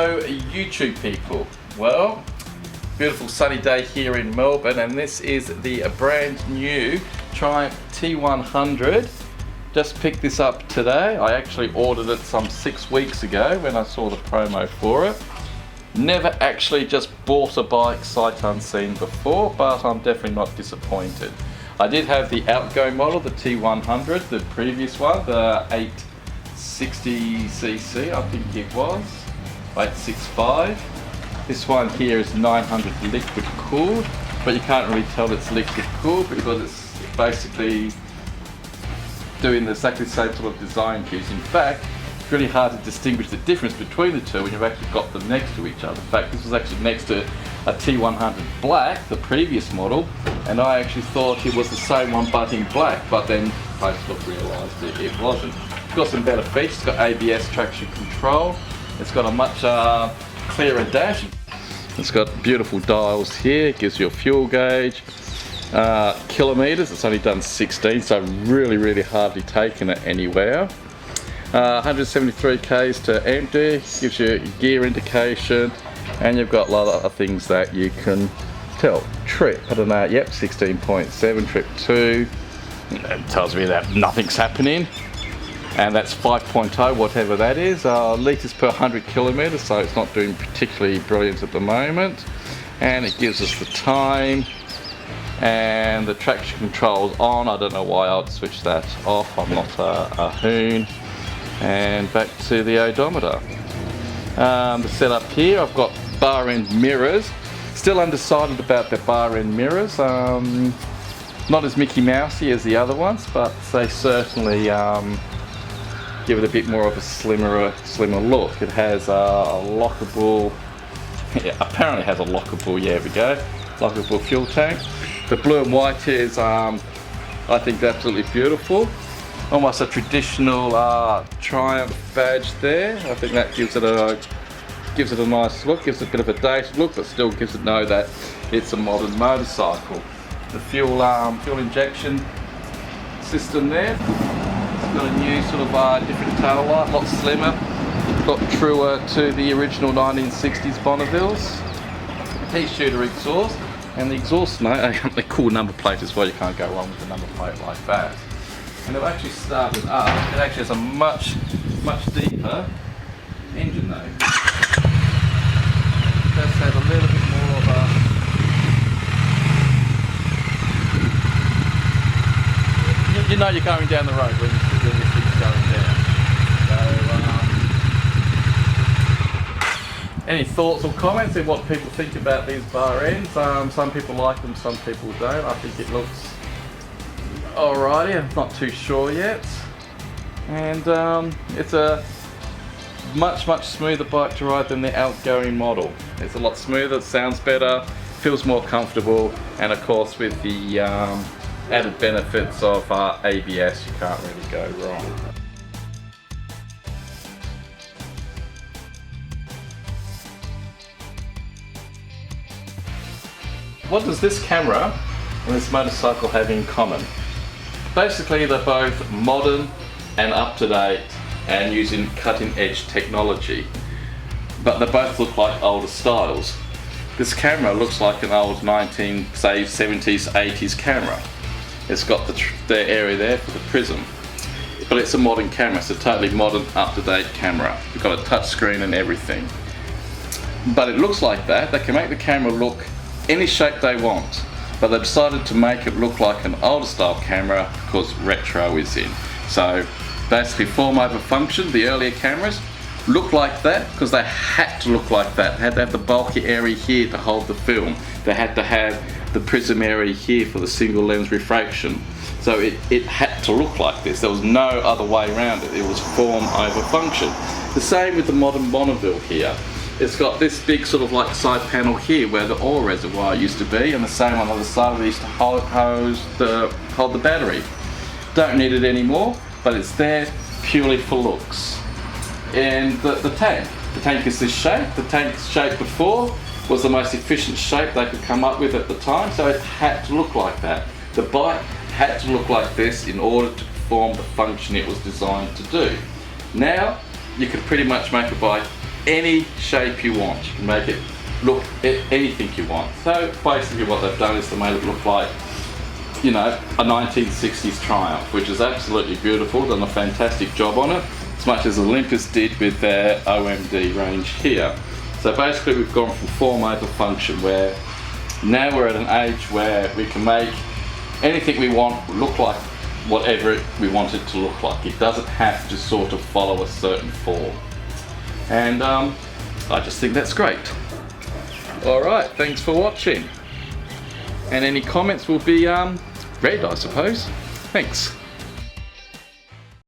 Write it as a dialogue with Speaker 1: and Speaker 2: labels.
Speaker 1: Hello YouTube people. Well, beautiful sunny day here in Melbourne, and this is the brand new Triumph T100. Just picked this up today. I actually ordered it some 6 weeks ago when I saw the promo for it. Never actually just bought a bike sight unseen before, but I'm definitely not disappointed. I did have the outgoing model, the T100, the previous one, the 860cc I think it was, 865. This one here is 900 liquid cooled, but you can't really tell it's liquid cooled because it's basically doing exactly the same sort of design cues. In fact, it's really hard to distinguish the difference between the two when you've actually got them next to each other. In fact, this was actually next to a T100 Black, the previous model, and I actually thought it was the same one but in black, but then I sort of realised it wasn't. It's got some better features. It's got ABS traction control. It's got a much clearer dash. It's got beautiful dials here. It gives you a fuel gauge. Kilometres, it's only done 16, so really hardly taken it anywhere. 173 k's to empty, gives you gear indication, and you've got a lot of other things that you can tell. Trip, I don't know, yep, 16.7, trip 2. It tells me that nothing's happening. And that's 5.0, whatever that is. Litres per 100 kilometres, so it's not doing particularly brilliant at the moment. And it gives us the time. And the traction control's on. I don't know why I'd switch that off. I'm not a hoon. And back to the odometer. The setup here, I've got bar end mirrors. Still undecided about the bar end mirrors. Not as Mickey Mousey as the other ones, but they certainly give it a bit more of a slimmer look. It has a lockable, apparently has a lockable, yeah, we go, lockable fuel tank. The blue and white is, I think, absolutely beautiful. Almost a traditional Triumph badge there. I think that gives it a nice look, gives it a bit of a dated look, but still gives it know that it's a modern motorcycle. The fuel injection system there. It's got a new sort of different tail light, a lot slimmer, a lot truer to the original 1960s Bonnevilles. Heat shooter exhaust, and the exhaust note, a cool number plate as well. You can't go wrong with a number plate like that. And they've actually started up. It actually has a much deeper engine note. It does have a little bit more of a you know you're going down the road when your thing's going down. So, any thoughts or comments on what people think about these bar ends? Some people like them, some people don't. I think it looks alrighty. I'm not too sure yet. And it's a much smoother bike to ride than the outgoing model. It's a lot smoother, sounds better, feels more comfortable, and of course with the added benefits of ABS, you can't really go wrong. What does this camera and this motorcycle have in common? Basically, they're both modern and up-to-date and using cutting-edge technology, but they both look like older styles. This camera looks like an old 70s, 80s camera. It's got the area there for the prism, but it's a modern camera. It's a totally modern, up-to-date camera. You've got a touch screen and everything. But it looks like that. They can make the camera look any shape they want, but they decided to make it look like an older style camera because retro is in. So basically, form over function. The earlier cameras look like that because they had to look like that. They had to have the bulky area here to hold the film. They had to have the prism area here for the single lens refraction. So it had to look like this. There was no other way around it. It was form over function. The same with the modern Bonneville here. It's got this big sort of like side panel here where the oil reservoir used to be, and the same on the other side where they used to hold the battery. Don't need it anymore, but it's there purely for looks. And the tank is this shape. The tank's shape before was the most efficient shape they could come up with at the time, so it had to look like that. The bike had to look like this in order to perform the function it was designed to do. Now, you could pretty much make a bike any shape you want. Make it look anything you want. So basically what they've done is to make it look like, you know, a 1960s Triumph, which is absolutely beautiful. Done a fantastic job on it, as much as Olympus did with their OMD range here. So basically we've gone from form over function, where now we're at an age where we can make anything we want look like whatever we want it to look like. It doesn't have to sort of follow a certain form. And I just think that's great. Alright, thanks for watching. And any comments will be read, I suppose. Thanks.